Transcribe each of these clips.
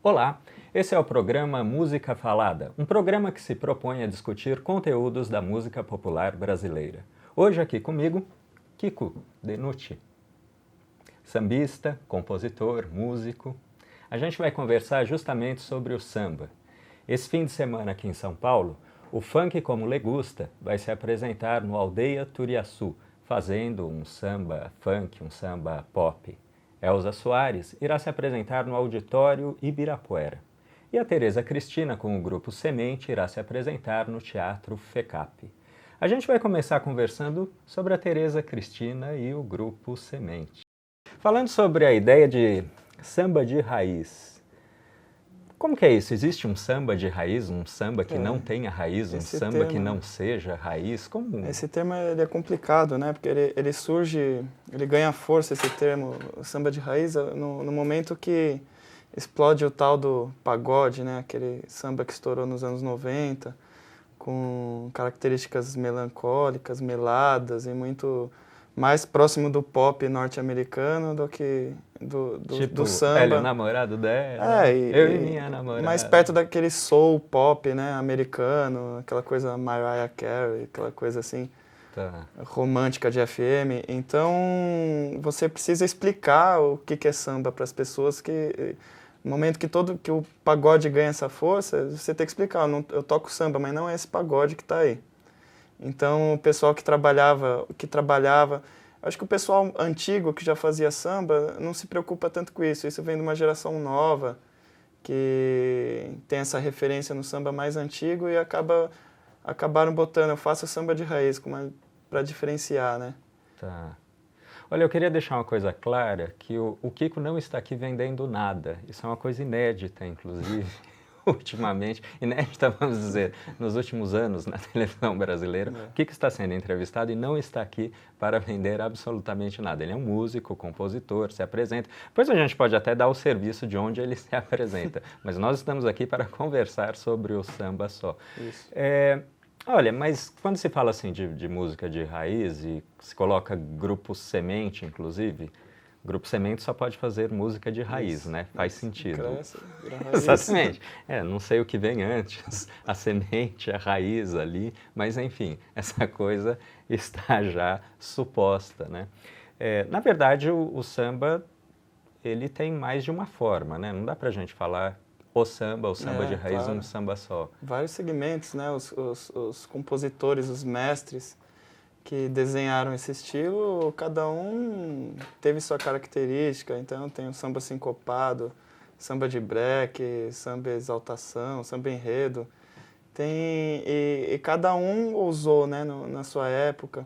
Olá, esse é o programa Música Falada, um programa que se propõe a discutir conteúdos da música popular brasileira. Hoje aqui comigo, Kiko Denucci, sambista, compositor, músico. A gente vai conversar justamente sobre o samba. Esse fim de semana aqui em São Paulo, o Funk Como Legusta vai se apresentar no Aldeia Turiaçu, fazendo um samba funk, um samba pop. Elza Soares irá se apresentar no Auditório Ibirapuera. E a Tereza Cristina, com o grupo Semente, irá se apresentar no Teatro FECAP. A gente vai começar conversando sobre a Tereza Cristina e o grupo Semente. Falando sobre a ideia de samba de raiz, como que é isso? Existe um samba de raiz, um samba que não tenha raiz, um samba que não seja raiz? Como? Esse termo ele é complicado, né? Porque ele surge, ele ganha força, esse termo, samba de raiz, no momento que explode o tal do pagode, né? Aquele samba que estourou nos anos 90, com características melancólicas, meladas e muito mais próximo do pop norte-americano do que do samba. Ele, o namorado dela, eu e minha namorada. Mais perto daquele soul pop, né, americano, aquela coisa Mariah Carey, aquela coisa assim, romântica de FM. Então, você precisa explicar o que é samba para as pessoas, que no momento que o pagode ganha essa força, você tem que explicar, eu toco samba, mas não é esse pagode que está aí. Então, o pessoal que trabalhava, acho que o pessoal antigo que já fazia samba não se preocupa tanto com isso. Isso vem de uma geração nova que tem essa referência no samba mais antigo e acabaram botando, eu faço samba de raiz para diferenciar, né? Tá. Olha, eu queria deixar uma coisa clara, que o Kiko não está aqui vendendo nada. Isso é uma coisa inédita, inclusive. Ultimamente, inédita, vamos dizer, nos últimos anos na televisão brasileira, o Kiko está sendo entrevistado e não está aqui para vender absolutamente nada. Ele é um músico, compositor, se apresenta. Depois a gente pode até dar o serviço de onde ele se apresenta, mas nós estamos aqui para conversar sobre o samba só. Isso. Olha, mas quando se fala assim de música de raiz e se coloca grupo Semente, inclusive, Grupo Semente só pode fazer música de raiz, né? Faz sentido. Cresce, vira raiz. Exatamente. Não sei o que vem antes, a semente, a raiz ali, mas enfim, essa coisa está já suposta, né? Na verdade, o samba, ele tem mais de uma forma, né? Não dá pra gente falar o samba de raiz, claro. Um samba só. Vários segmentos, né? Os compositores, os mestres que desenharam esse estilo, cada um teve sua característica. Então tem o samba sincopado, samba de break, samba exaltação, samba enredo. E cada um ousou, né, na sua época.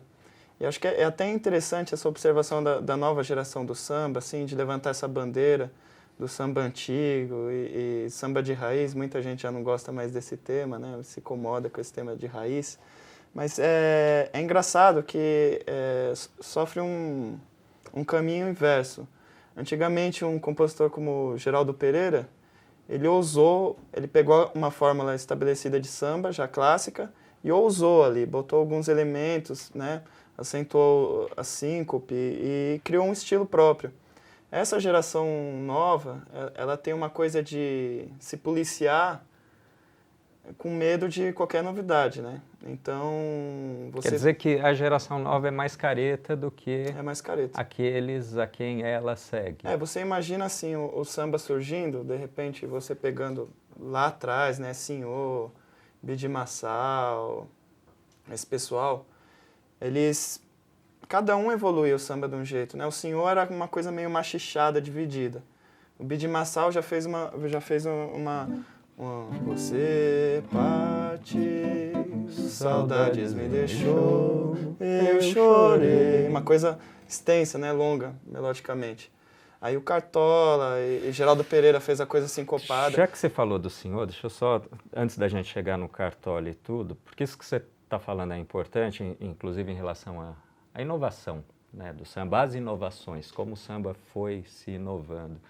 E acho que é até interessante essa observação da nova geração do samba, assim, de levantar essa bandeira do samba antigo e samba de raiz. Muita gente já não gosta mais desse tema, né, se incomoda com esse tema de raiz. Mas é engraçado que sofre um caminho inverso. Antigamente, um compositor como Geraldo Pereira, ele pegou uma fórmula estabelecida de samba, já clássica, e ousou ali, botou alguns elementos, né, acentuou a síncope e criou um estilo próprio. Essa geração nova, ela tem uma coisa de se policiar com medo de qualquer novidade, né? Então, Quer dizer que a geração nova é mais careta do que aqueles a quem ela segue. Você imagina assim, o samba surgindo, de repente você pegando lá atrás, né? Senhor, Bidi Massal, esse pessoal, cada um evoluiu o samba de um jeito, né? O Senhor era uma coisa meio machichada, dividida. O Bidi Massal já fez uma você parte, saudades me deixou, eu chorei. Uma coisa extensa, né, longa, melodicamente. Aí o Cartola e Geraldo Pereira fez a coisa sincopada. Já que você falou do Senhor, deixa eu só, antes da gente chegar no Cartola e tudo, porque isso que você está falando é importante, inclusive em relação à inovação, né, do samba, as inovações, como o samba foi se inovando.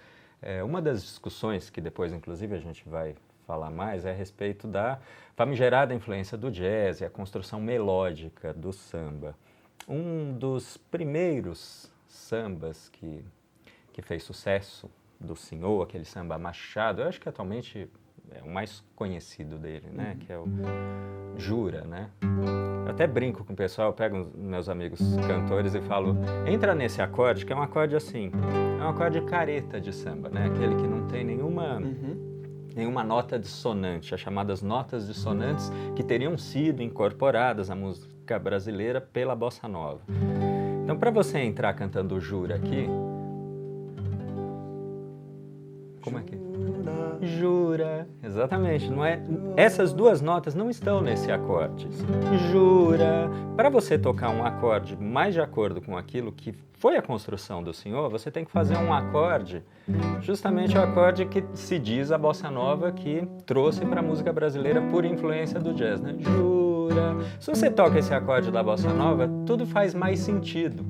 Uma das discussões que depois, inclusive, a gente vai falar mais é a respeito da famigerada influência do jazz e a construção melódica do samba. Um dos primeiros sambas que fez sucesso do Senhor, aquele samba Machado, eu acho que atualmente é o mais conhecido dele, né? Que é o Jura, né? Eu até brinco com o pessoal, eu pego meus amigos cantores e falo, entra nesse acorde, que é um acorde assim, é um acorde careta de samba, né? Aquele que não tem nenhuma nota dissonante, as chamadas notas dissonantes que teriam sido incorporadas à música brasileira pela bossa nova. Então, para você entrar cantando Jura aqui, como é que? Jura, exatamente, não é? Essas duas notas não estão nesse acorde. Jura. Para você tocar um acorde mais de acordo com aquilo que foi a construção do senhor, você tem que fazer um acorde, justamente o acorde que se diz a bossa nova que trouxe para a música brasileira por influência do jazz, né? Jura. Se você toca esse acorde da bossa nova, tudo faz mais sentido.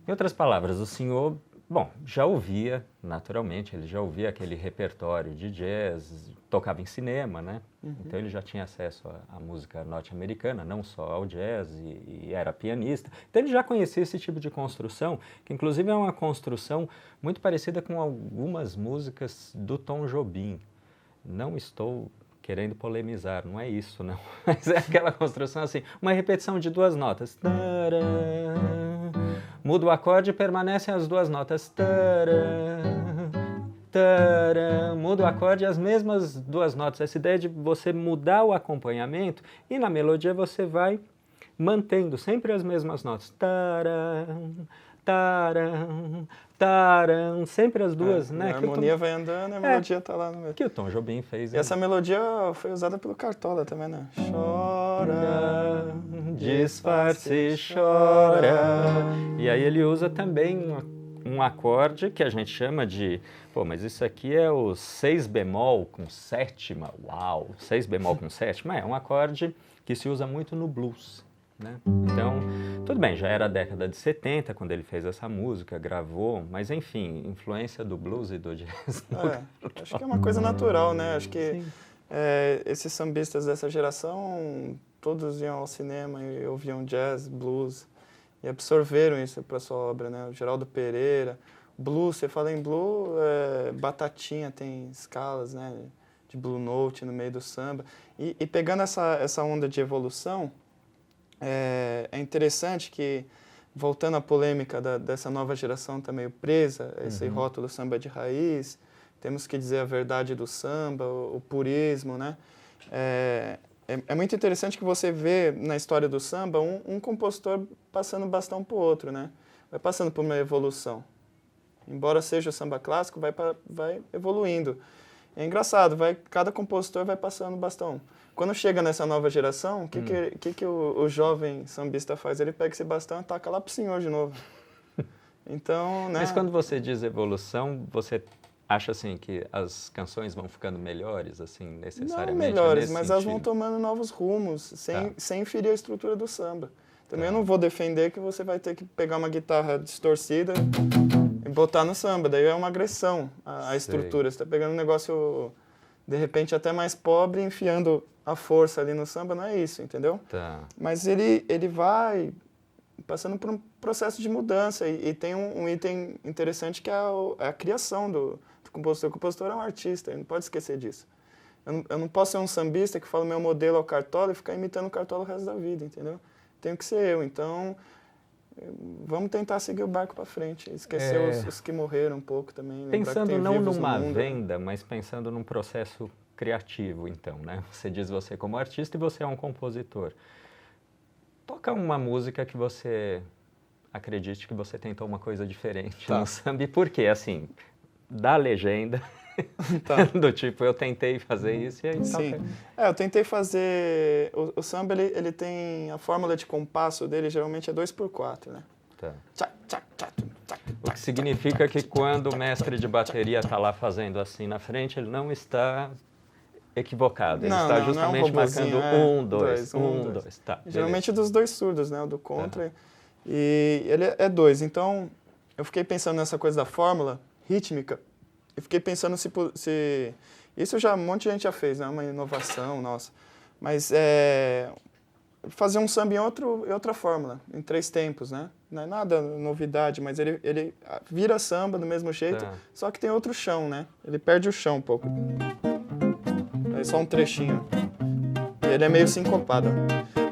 Em outras palavras, o senhor, bom, já ouvia, naturalmente, ele já ouvia aquele repertório de jazz, tocava em cinema, né? Então ele já tinha acesso à música norte-americana, não só ao jazz, e era pianista. Então ele já conhecia esse tipo de construção, que inclusive é uma construção muito parecida com algumas músicas do Tom Jobim. Não estou querendo polemizar, não é isso, não. Mas é aquela construção assim, uma repetição de duas notas. Tará, muda o acorde e permanecem as duas notas. Tará, tará, muda o acorde e as mesmas duas notas. Essa ideia de você mudar o acompanhamento e na melodia você vai mantendo sempre as mesmas notas. Tará, tará, tará, sempre as duas, né? A harmonia vai andando e a melodia tá lá no meio. Que o Tom Jobim fez. E essa melodia foi usada pelo Cartola também, né? Chora, disfarce, chora. E aí ele usa também um acorde que a gente chama de... Pô, mas isso aqui é o 6 bemol com sétima. Uau! 6 bemol com sétima é um acorde que se usa muito no blues, né? Então, tudo bem, já era a década de 70 quando ele fez essa música, gravou, mas enfim, influência do blues e do jazz. Acho que é uma coisa natural, né? Acho que esses sambistas dessa geração, todos iam ao cinema e ouviam jazz, blues, e absorveram isso para sua obra, né? O Geraldo Pereira, blues, você fala em blues, Batatinha tem escalas, né? De blue note no meio do samba. E pegando essa onda de evolução, é interessante que, voltando à polêmica dessa nova geração tá meio presa, esse rótulo samba de raiz, temos que dizer a verdade do samba, o purismo, né? É muito interessante que você vê na história do samba um compositor passando o bastão para o outro, né? Vai passando por uma evolução. Embora seja o samba clássico, vai evoluindo. É engraçado, cada compositor vai passando o bastão. Quando chega nessa nova geração, o que o jovem sambista faz? Ele pega esse bastão e taca lá pro senhor de novo. Então, né? Mas quando você diz evolução, você acha assim que as canções vão ficando melhores, assim, necessariamente? Não melhores, mas elas vão tomando novos rumos, sem ferir a estrutura do samba. Também eu não vou defender que você vai ter que pegar uma guitarra distorcida e botar no samba. Daí é uma agressão à estrutura. Você está pegando um negócio, de repente, até mais pobre, enfiando a força ali no samba. Não é isso, entendeu? Tá. Mas ele vai passando por um processo de mudança. E tem um item interessante que é a criação do compositor. O compositor é um artista, ele não pode esquecer disso. Eu não posso ser um sambista que fala meu modelo é o Cartola e ficar imitando o Cartola o resto da vida, entendeu? Tenho que ser eu. Então, vamos tentar seguir o barco para frente. Esquecer os que morreram um pouco também. Pensando não numa venda, mas pensando num processo criativo, então, né? Você diz você como artista e você é um compositor. Toca uma música que você acredite que você tentou uma coisa diferente no samba. E por quê? Assim, dá legenda... do tipo, eu tentei fazer isso e aí Sim. Eu tentei fazer... O samba, ele tem... A fórmula de compasso dele geralmente é 2/4, né? Tá. O que significa que quando o mestre de bateria está lá fazendo assim na frente, ele não está equivocado. Ele está justamente marcando 1, 2, 1, 2. Tá, geralmente dos dois surdos, né? O do contra. E ele é 2. Então, eu fiquei pensando nessa coisa da fórmula rítmica. E fiquei pensando se... Isso já um monte de gente já fez, né? Uma inovação nossa. Mas fazer um samba em outra fórmula, em 3 tempos, né? não é nada novidade, mas ele vira samba do mesmo jeito, só que tem outro chão, né? Ele perde o chão um pouco. É só um trechinho. E ele é meio sincopado.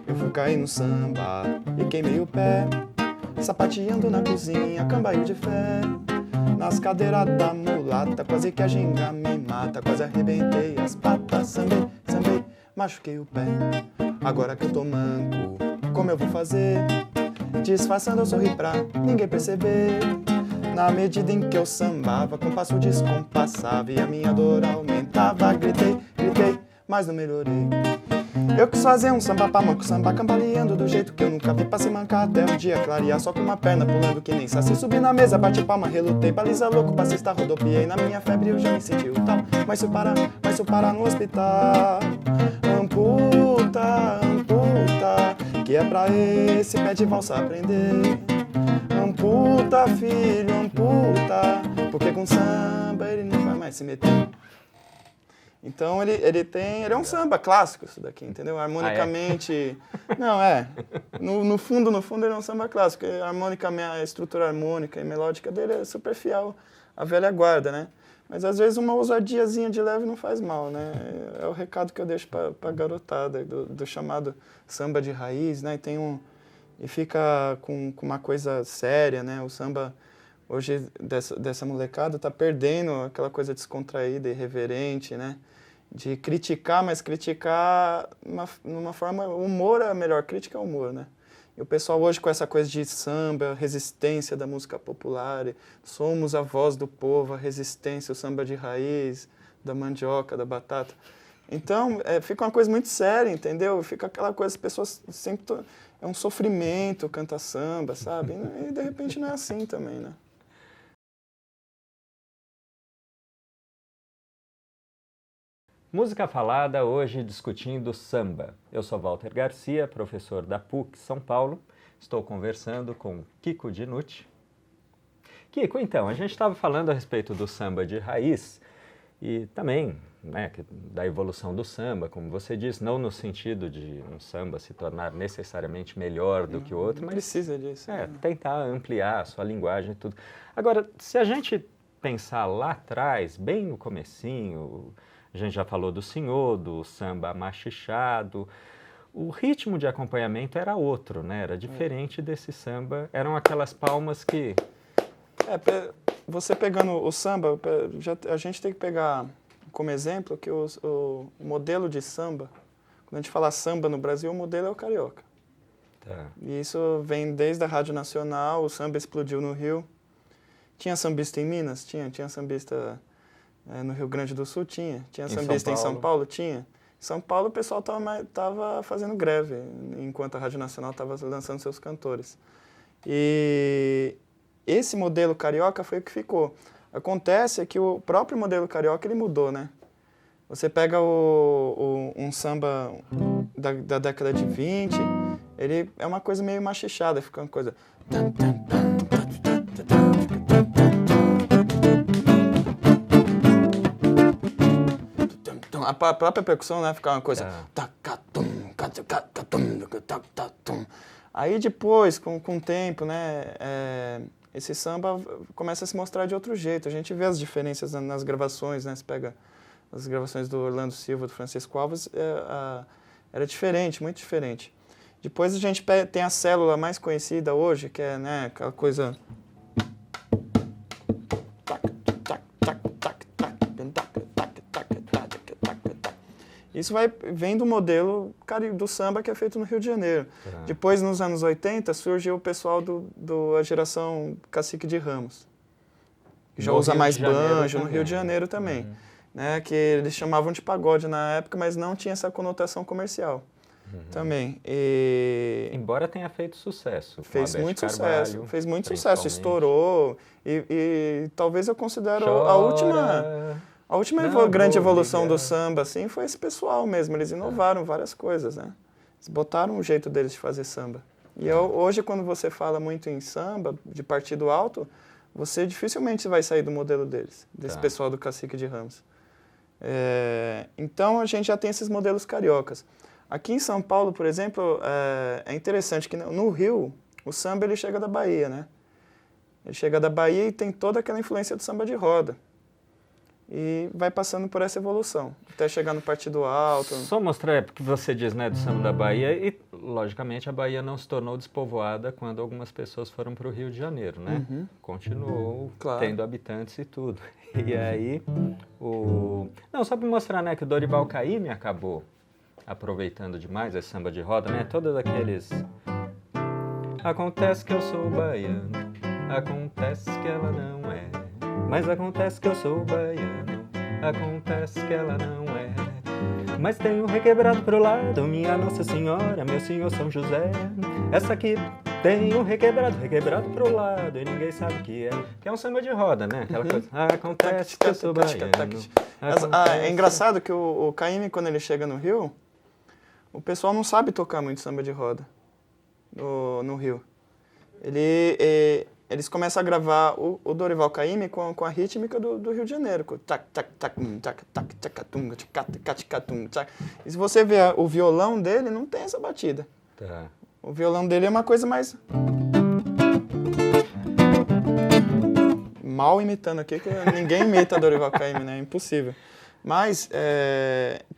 Eu fui cair no samba e queimei o pé, sapateando na cozinha, cambaio de fé. Nas cadeiras da mulata, quase que a ginga me mata, quase arrebentei as patas, sambei, sambei, machuquei o pé. Agora que eu tô manco, como eu vou fazer? Disfarçando eu sorri pra ninguém perceber. Na medida em que eu sambava, com passo descompassava e a minha dor aumentava. Gritei, gritei, mas não melhorei. Eu quis fazer um samba pra manco, samba cambaleando do jeito que eu nunca vi, pra se mancar até o dia clarear, só com uma perna pulando que nem saci. Subi na mesa, bati palma, relutei, baliza louco, passista, rodopiei. Na minha febre eu já me senti o tal, mas se eu parar no hospital, amputa, amputa, que é pra esse pé de valsa aprender. Amputa, filho, amputa, porque com samba ele não vai mais se meter. Então ele é um samba clássico isso daqui, entendeu? Harmonicamente, não no fundo ele é um samba clássico. Harmonicamente, a estrutura harmônica e melódica dele é super fiel à velha guarda, né? Mas às vezes uma ousadiazinha de leve não faz mal, né? É o recado que eu deixo para garotada do chamado samba de raiz, né? E fica com uma coisa séria, né? O samba hoje dessa molecada tá perdendo aquela coisa descontraída e irreverente, né? De criticar, mas criticar numa forma... Humor é a melhor crítica, é humor, né? E o pessoal hoje com essa coisa de samba, resistência da música popular, somos a voz do povo, a resistência, o samba de raiz, da mandioca, da batata. Então, fica uma coisa muito séria, entendeu? Fica aquela coisa, as pessoas sempre... É um sofrimento, canta samba, sabe? E de repente não é assim também, né? Música Falada, hoje discutindo samba. Eu sou Walter Garcia, professor da PUC São Paulo. Estou conversando com Kiko Dinucci. Kiko, então, a gente estava falando a respeito do samba de raiz e também, né, da evolução do samba, como você disse, não no sentido de um samba se tornar necessariamente melhor do que o outro, mas precisa disso. Tentar ampliar a sua linguagem e tudo. Agora, se a gente pensar lá atrás, bem no comecinho, a gente já falou do senhor, do samba machichado. O ritmo de acompanhamento era outro, né? Era diferente desse samba. Eram aquelas palmas que... Você pegando o samba, a gente tem que pegar como exemplo que o modelo de samba, quando a gente fala samba no Brasil, o modelo é o carioca. Tá. E isso vem desde a Rádio Nacional, o samba explodiu no Rio. Tinha sambista em Minas? Tinha sambista... no Rio Grande do Sul tinha sambista em São Paulo? Tinha. Em São Paulo o pessoal estava fazendo greve, enquanto a Rádio Nacional estava lançando seus cantores. E esse modelo carioca foi o que ficou. Acontece que o próprio modelo carioca ele mudou, né? Você pega um samba da década de 20, ele é uma coisa meio machichada, fica uma coisa... A própria percussão, né, ficava uma coisa... Aí depois, com o tempo, né, esse samba começa a se mostrar de outro jeito. A gente vê as diferenças nas gravações, né? Você pega as gravações do Orlando Silva, do Francisco Alves, era diferente, muito diferente. Depois a gente tem a célula mais conhecida hoje, que é, né, aquela coisa... Isso vem do modelo do samba que é feito no Rio de Janeiro. Depois, nos anos 80, surgiu o pessoal da geração Cacique de Ramos. Que já usa mais banjo, no Rio de Janeiro também. Né, que eles chamavam de pagode na época, mas não tinha essa conotação comercial. Também. Embora tenha feito sucesso. Fez muito sucesso, estourou. E talvez eu considero a última grande evolução do samba, assim, foi esse pessoal mesmo. Eles inovaram várias coisas, né? Eles botaram um jeito deles de fazer samba. E hoje, quando você fala muito em samba, de partido alto, você dificilmente vai sair do modelo deles, desse pessoal do Cacique de Ramos. Então, a gente já tem esses modelos cariocas. Aqui em São Paulo, por exemplo, é interessante que no Rio, O samba, ele chega da Bahia, né? Ele chega da Bahia e tem toda aquela influência do samba de roda. E vai passando por essa evolução, até chegar no Partido Alto. Só mostrar, porque você diz, né, do samba da Bahia, e logicamente a Bahia não se tornou despovoada quando algumas pessoas foram para o Rio de Janeiro, né? Continuou Claro. tendo habitantes e tudo. E aí, não, só para mostrar, né, que o Dorival Caymmi acabou aproveitando demais esse samba de roda, né? Todos aqueles... Acontece que eu sou baiano, acontece que ela não é. Mas acontece que eu sou baiano, acontece que ela não é. Mas tem um requebrado pro lado, minha Nossa Senhora, meu Senhor São José. Essa aqui tem um requebrado pro lado, e ninguém sabe o que é. Que é um samba de roda, né? Aquela coisa, acontece que eu sou baiano. É engraçado que o Caymmi, quando ele chega no Rio, o pessoal não sabe tocar muito samba de roda no Rio. Eles começam a gravar o Dorival Caymmi com a rítmica do Rio de Janeiro. Com tac, tac, tac, tac, tac, tac, tum, tac. E se você ver o violão dele, não tem essa batida. Tá. O violão dele é uma coisa mais... Mal imitando aqui, que ninguém imita Dorival Caymmi, né? É impossível. Mas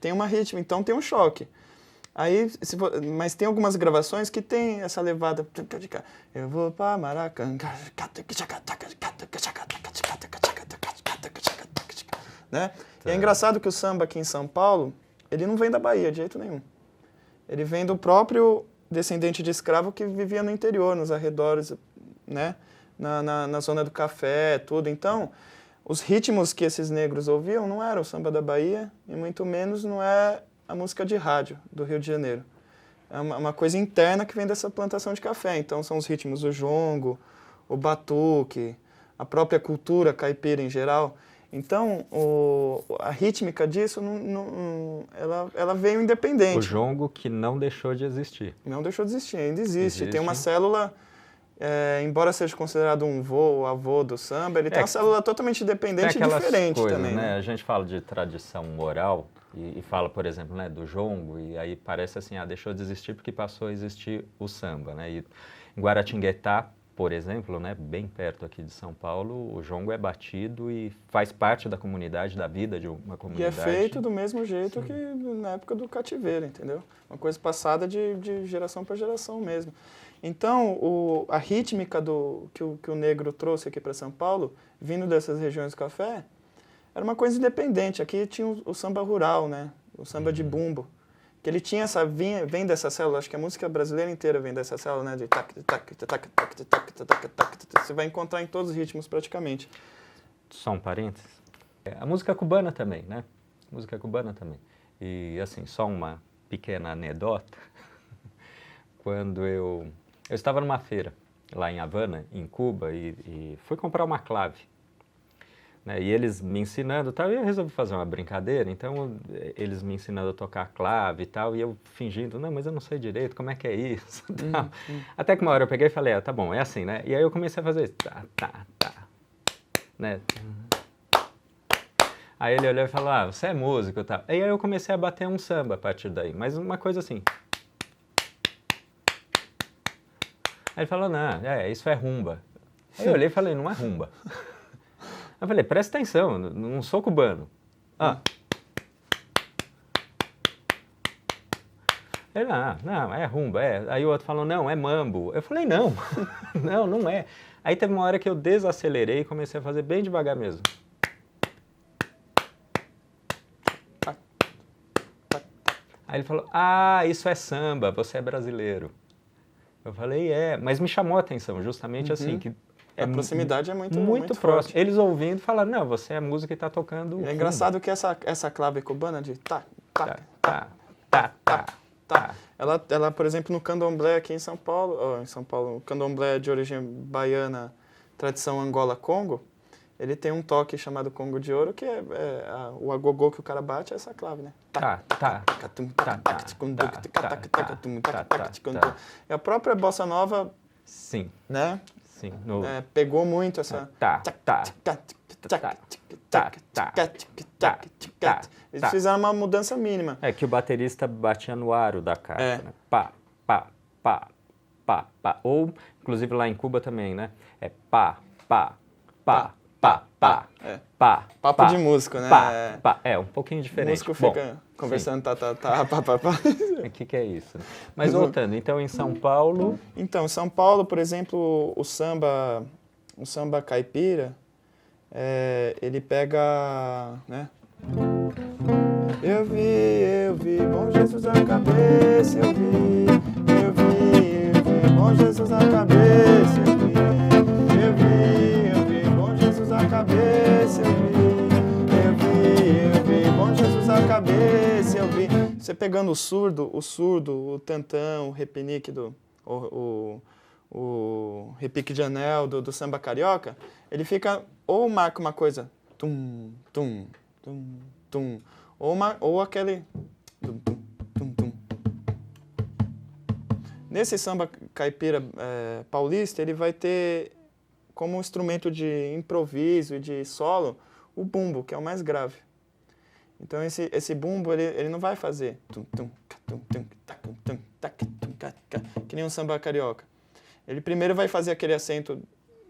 tem uma rítmica, então tem um choque. Aí, mas tem algumas gravações que tem essa levada. Eu vou pra Maracanã. Né? E é engraçado que o samba aqui em São Paulo, ele não vem da Bahia de jeito nenhum. Ele vem do próprio descendente de escravo que vivia no interior, nos arredores, né? Na zona do café, tudo. Então, os ritmos que esses negros ouviam não eram o samba da Bahia, e muito menos não é a música de rádio do Rio de Janeiro. É uma coisa interna que vem dessa plantação de café. Então, são os ritmos do jongo, o batuque, a própria cultura caipira em geral. Então, a rítmica disso, ela veio independente. O jongo que não deixou de existir. Não deixou de existir, ainda existe. Tem uma célula, embora seja considerado o avô do samba, ele tem uma célula totalmente independente e diferente coisas, também. Né? A gente fala de tradição oral e fala, por exemplo, né, do jongo, e aí parece assim, deixou de existir porque passou a existir o samba. Né? E em Guaratinguetá, por exemplo, né, bem perto aqui de São Paulo, o jongo é batido e faz parte da comunidade, da vida de uma comunidade. E é feito do mesmo jeito que na época do cativeiro, entendeu? Uma coisa passada de geração para geração mesmo. Então, a rítmica que o negro trouxe aqui para São Paulo, vindo dessas regiões do café, era uma coisa independente. Aqui tinha o samba rural, né? O samba de bumbo. Que ele tinha vem dessa célula, acho que a música brasileira inteira vem dessa célula, né? De tac, tac, tac, tac, tac, tac, tac. Você vai encontrar em todos os ritmos praticamente. Só um parênteses. A música cubana também, né? Música cubana também. E assim, só uma pequena anedota. Quando eu estava numa feira lá em Havana, em Cuba, e fui comprar uma clave. Né, e eles me ensinando, tal, e eu resolvi fazer uma brincadeira, então eles me ensinando a tocar clave e tal, e eu fingindo, não, mas eu não sei direito, como é que é isso? Até que uma hora eu peguei e falei, tá bom, é assim, né? E aí eu comecei a fazer isso, tá, né? Aí ele olhou e falou, você é músico e tal. E aí eu comecei a bater um samba a partir daí, mas uma coisa assim. Aí ele falou, não, isso é rumba. Aí eu olhei e falei, não é rumba. Eu falei, presta atenção, não sou cubano. Ele, não, é rumba, é. Aí o outro falou, não, é mambo. Eu falei, não, não é. Aí teve uma hora que eu desacelerei e comecei a fazer bem devagar mesmo. Aí ele falou, isso é samba, você é brasileiro. Eu falei, mas me chamou a atenção, justamente assim, que a proximidade é muito próxima. Eles ouvindo falaram, não, você é música e está tocando. É engraçado que essa clave cubana de tá. Ela, por exemplo, no candomblé aqui em São Paulo, o candomblé de origem baiana, tradição Angola-Congo, ele tem um toque chamado Congo de Ouro, que o agogô que o cara bate é essa clave, né? E a própria bossa nova, sim, né? Sim, pegou muito essa... Eles fizeram uma mudança mínima. É que o baterista batia no aro da caixa, né? Pá, pá, pá. Ou, inclusive lá em Cuba também, né? É pá, pá, pá, pá, pá, É. pá. Papo pá, de músico, né? Pá, pá. É, um pouquinho O diferente. músico Bom, fica sim. conversando pá, pá, pá. O que é isso? Mas voltando, então em São Paulo... Então, em São Paulo, por exemplo, o samba caipira, ele pega, né? Eu vi, bom Jesus a cabeça, eu vi, bom Jesus a cabeça, eu vi, bom Jesus a cabeça, eu vi, bom Jesus a cabeça, eu vi. Você pegando o surdo, o tantão, o repinique o repique de anel do samba carioca, ele fica, ou marca uma coisa, tum, tum, tum, tum, ou aquele... Tum, tum, tum, tum. Nesse samba caipira paulista, ele vai ter como instrumento de improviso e de solo o bumbo, que é o mais grave. Então esse bumbo ele não vai fazer tum, tum, tum, tum, tum, tum, tum, que nem um samba carioca. Ele primeiro vai fazer aquele acento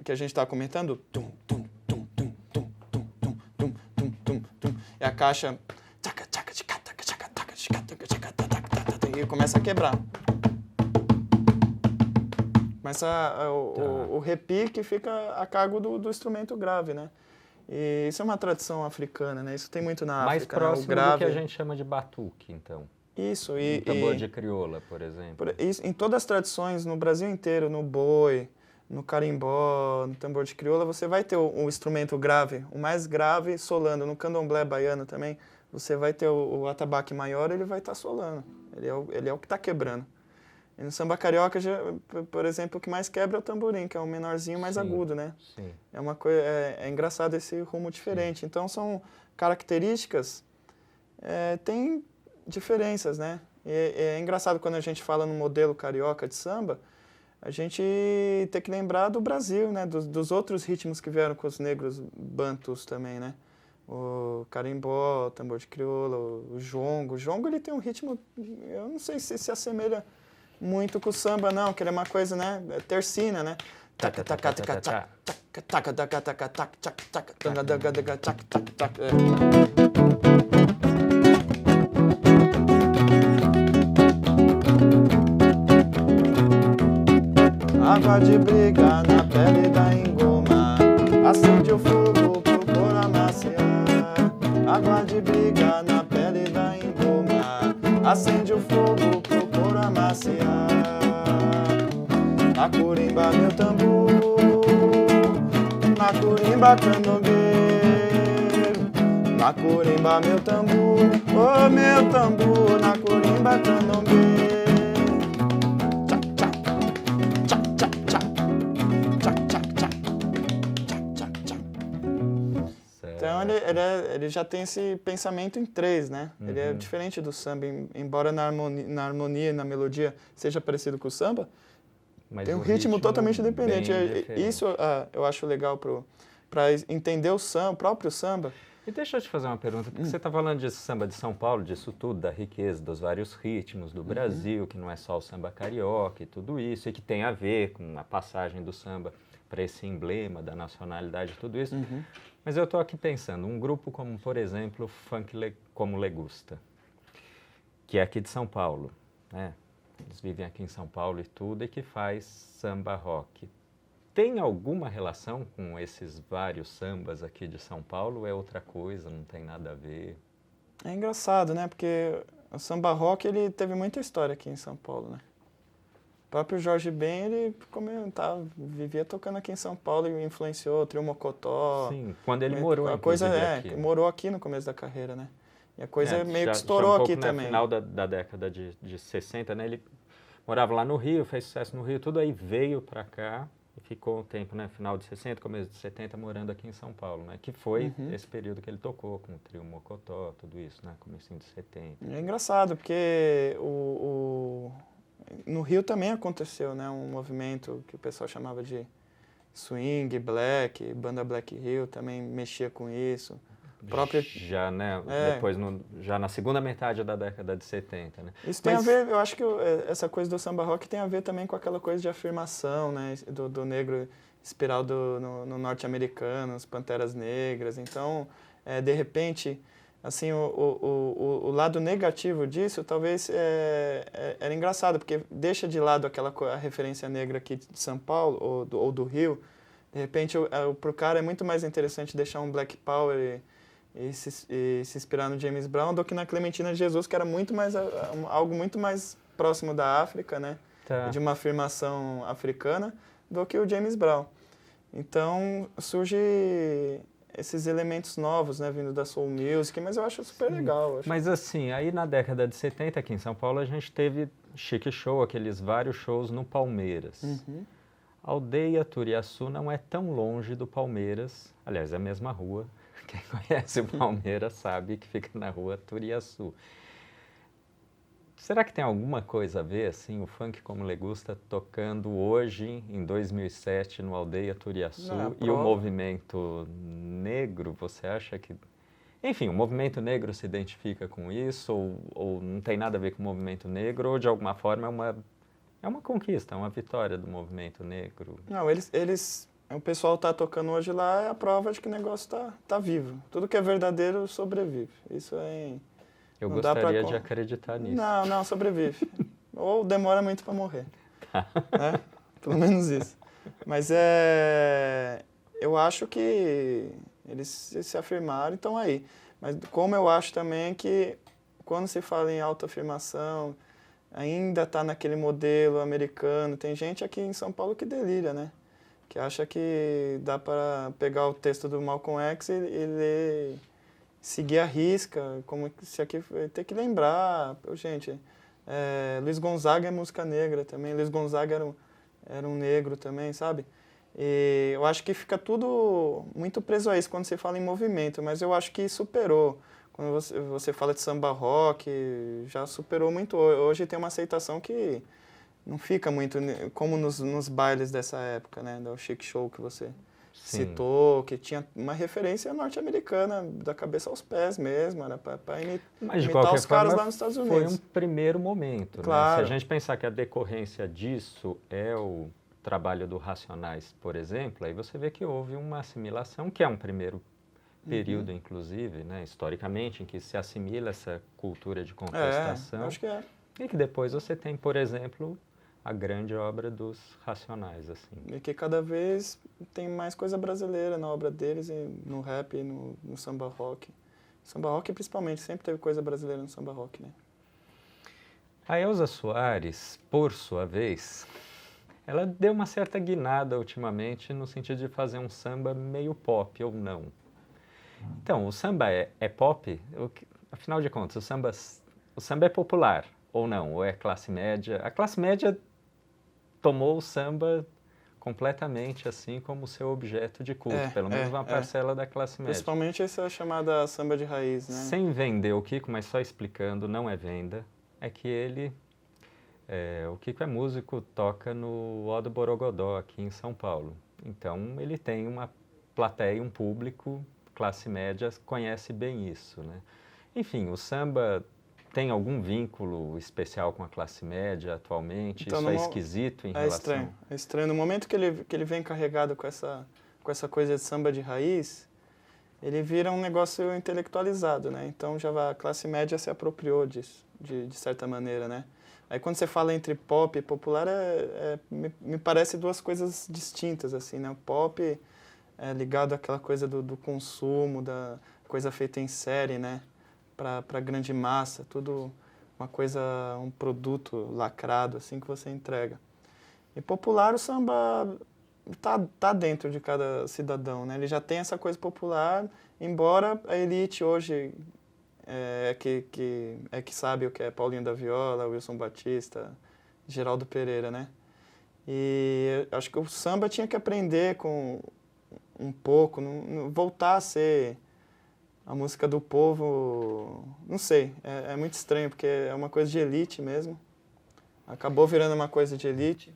que a gente está comentando, tum, tum, tum, tum, tum, tum, tum, tum, tum, tum, tum, e a caixa e começa a quebrar. Começa o repique fica a cargo do instrumento grave, né? E isso é uma tradição africana, né? Isso tem muito na mais África, próximo né? O grave. do que a gente chama de batuque, então. Isso. Um tambor de crioula, por exemplo. Em todas as tradições, no Brasil inteiro, no boi, no carimbó, no tambor de crioula, você vai ter o instrumento grave, o mais grave solando. No candomblé baiano também, você vai ter o atabaque maior, ele vai estar solando. Ele é o que está quebrando. E no samba carioca, por exemplo, o que mais quebra é o tamborim, que é o menorzinho mais agudo, né? Sim. É uma coisa, é engraçado esse rumo diferente. Sim. Então são características, tem diferenças, né? E é engraçado quando a gente fala no modelo carioca de samba, a gente tem que lembrar do Brasil, né? Dos outros ritmos que vieram com os negros bantus também, né? O carimbó, o tambor de crioula, o jongo. O jongo ele tem um ritmo, eu não sei se assemelha muito com o samba, não, que ele é uma coisa, né? Tercina, né? Água de briga na pele da engoma, acende o fogo, procura amaciar. Água de briga na pele da engoma, acende o fogo, procura amaciar. Na curimba meu tambor, na curimba candomblé, na curimba meu tambor, oh meu tambor, na curimba candomblé. Então ele já tem esse pensamento em três, né? Uhum. Ele é diferente do samba, embora na harmonia e na melodia seja parecido com o samba, mas tem um ritmo totalmente independente. Isso eu acho legal para entender o próprio samba. E deixa eu te fazer uma pergunta, porque você está falando de samba de São Paulo, disso tudo, da riqueza, dos vários ritmos do Brasil, que não é só o samba carioca e tudo isso, e que tem a ver com a passagem do samba para esse emblema da nacionalidade e tudo isso. Uhum. Mas eu estou aqui pensando, um grupo como, por exemplo, como Legusta, que é aqui de São Paulo, né? Eles vivem aqui em São Paulo e tudo, e que faz samba rock. Tem alguma relação com esses vários sambas aqui de São Paulo? Ou é outra coisa, não tem nada a ver? É engraçado, né? Porque o samba rock ele teve muita história aqui em São Paulo, né? O próprio Jorge Ben, ele vivia tocando aqui em São Paulo e influenciou o Trio Mocotó. Sim, quando ele morou aqui. Morou aqui no começo da carreira, né? E a coisa meio que estourou aqui também. No final da década de 60, né? Ele morava lá no Rio, fez sucesso no Rio, tudo aí veio pra cá e ficou um tempo, né? Final de 60, começo de 70, morando aqui em São Paulo, né? Que foi esse período que ele tocou com o Trio Mocotó, tudo isso, né? Comecinho de 70. É engraçado, porque no Rio também aconteceu, né? Um movimento que o pessoal chamava de swing, black, banda Black Rio também mexia com isso. própria... Já, né? Depois, já na segunda metade da década de 70, né? Isso tem a ver, eu acho que essa coisa do samba rock tem a ver também com aquela coisa de afirmação, né? Do negro inspirado no norte-americano, as Panteras Negras. Então, de repente, assim, o lado negativo disso talvez era engraçado, porque deixa de lado a referência negra aqui de São Paulo ou do Rio. De repente, pro cara é muito mais interessante deixar um Black Power e se inspirar no James Brown do que na Clementina de Jesus, que era muito mais algo muito mais próximo da África, né? Tá. De uma afirmação africana, do que o James Brown. Então, surge esses elementos novos, né, vindo da soul music, mas eu acho super legal. Mas assim, aí na década de 70 aqui em São Paulo a gente teve Chic Show, aqueles vários shows no Palmeiras. Uhum. A aldeia Turiaçu não é tão longe do Palmeiras, aliás, é a mesma rua. Quem conhece o Palmeiras sabe que fica na rua Turiaçu. Será que tem alguma coisa a ver, assim, o funk como Legusta tocando hoje, em 2007, no Aldeia Turiaçu, e o movimento negro, você acha que... Enfim, o movimento negro se identifica com isso, ou não tem nada a ver com o movimento negro, ou de alguma forma é uma conquista, é uma vitória do movimento negro? Não, o pessoal tá tocando hoje lá, é a prova de que o negócio tá vivo. Tudo que é verdadeiro sobrevive. Isso é... Eu gostaria de acreditar nisso. Não, sobrevive. Ou demora muito para morrer. Né? Pelo menos isso. Mas eu acho que eles se afirmaram e estão aí. Mas como eu acho também que quando se fala em autoafirmação, ainda está naquele modelo americano. Tem gente aqui em São Paulo que delira, né? Que acha que dá para pegar o texto do Malcolm X e ler... seguir a risca, como se aqui tem que lembrar, gente, Luiz Gonzaga é música negra também, Luiz Gonzaga era um negro também, sabe? E eu acho que fica tudo muito preso a isso quando você fala em movimento, mas eu acho que superou. Quando você fala de samba rock, já superou muito. Hoje tem uma aceitação que não fica muito como nos bailes dessa época, né? Do Chic Show que você... Sim. Citou que tinha uma referência norte-americana, da cabeça aos pés mesmo, era para imitar os caras lá nos Estados Unidos. Foi um primeiro momento. Claro. Né? Se a gente pensar que a decorrência disso é o trabalho do Racionais, por exemplo, aí você vê que houve uma assimilação, que é um primeiro período, inclusive, né, historicamente, em que se assimila essa cultura de contestação. Acho que é. E que depois você tem, por exemplo... a grande obra dos Racionais, assim. E que cada vez tem mais coisa brasileira na obra deles, e no rap e no samba rock. Samba rock, principalmente, sempre teve coisa brasileira no samba rock, né? A Elza Soares, por sua vez, ela deu uma certa guinada ultimamente no sentido de fazer um samba meio pop, ou não. Então, o samba é pop? Afinal de contas, o samba é popular, ou não? Ou é classe média? A classe média tomou o samba completamente assim como seu objeto de culto, pelo menos uma parcela da classe média. Principalmente essa chamada samba de raiz, né? Sem vender o Kiko, mas só explicando, não é venda, é que o Kiko é músico, toca no Odo Borogodó, aqui em São Paulo. Então ele tem uma plateia, um público, classe média, conhece bem isso, né? Enfim, o samba... tem algum vínculo especial com a classe média atualmente? Então, isso é esquisito em relação... É estranho. No momento que ele vem carregado com essa coisa de samba de raiz, ele vira um negócio intelectualizado, né? Então já a classe média se apropriou disso, de certa maneira, né? Aí quando você fala entre pop e popular, me parece duas coisas distintas, assim, né? O pop é ligado àquela coisa do consumo, da coisa feita em série, né? Para grande massa, tudo uma coisa, um produto lacrado assim que você entrega. E popular, o samba tá dentro de cada cidadão, né? Ele já tem essa coisa popular, embora a elite hoje que sabe o que é Paulinho da Viola, Wilson Batista, Geraldo Pereira, né? E acho que o samba tinha que aprender com um pouco, voltar a ser a música do povo, não sei, é muito estranho, porque é uma coisa de elite mesmo. Acabou virando uma coisa de elite.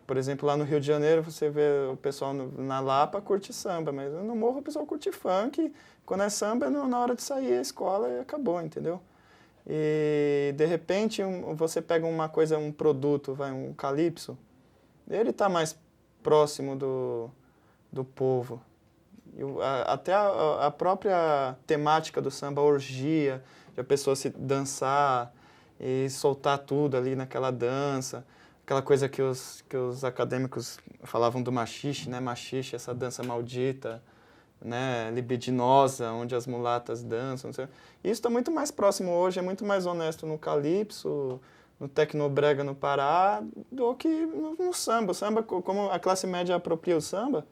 Por exemplo, lá no Rio de Janeiro, você vê o pessoal na Lapa curte samba, mas no Morro o pessoal curte funk. Quando é samba, é na hora de sair a escola e acabou, entendeu? E, de repente, você pega uma coisa, um produto, um calypso, ele está mais próximo do povo. Até a própria temática do samba, a orgia, de a pessoa se dançar e soltar tudo ali naquela dança. Aquela coisa que os acadêmicos falavam do machixe, né? Machixe, essa dança maldita, né? Libidinosa, onde as mulatas dançam. Isso está muito mais próximo hoje, é muito mais honesto no calypso, no tecnobrega no Pará, do que no samba. O samba, como a classe média apropria o samba,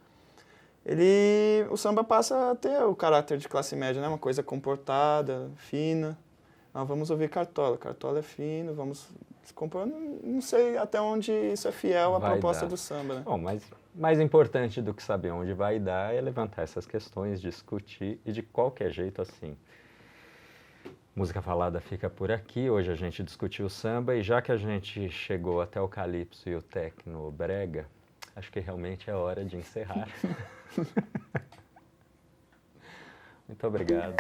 o samba passa a ter o caráter de classe média, né? Uma coisa comportada, fina. Vamos ouvir Cartola. Cartola é fino, vamos se compor. Não sei até onde isso é fiel à proposta do samba, né? Bom, mas mais importante do que saber onde vai dar é levantar essas questões, discutir e de qualquer jeito assim. Música Falada fica por aqui. Hoje a gente discutiu o samba e já que a gente chegou até o calypso e o tecno brega, acho que realmente é hora de encerrar. Muito obrigado.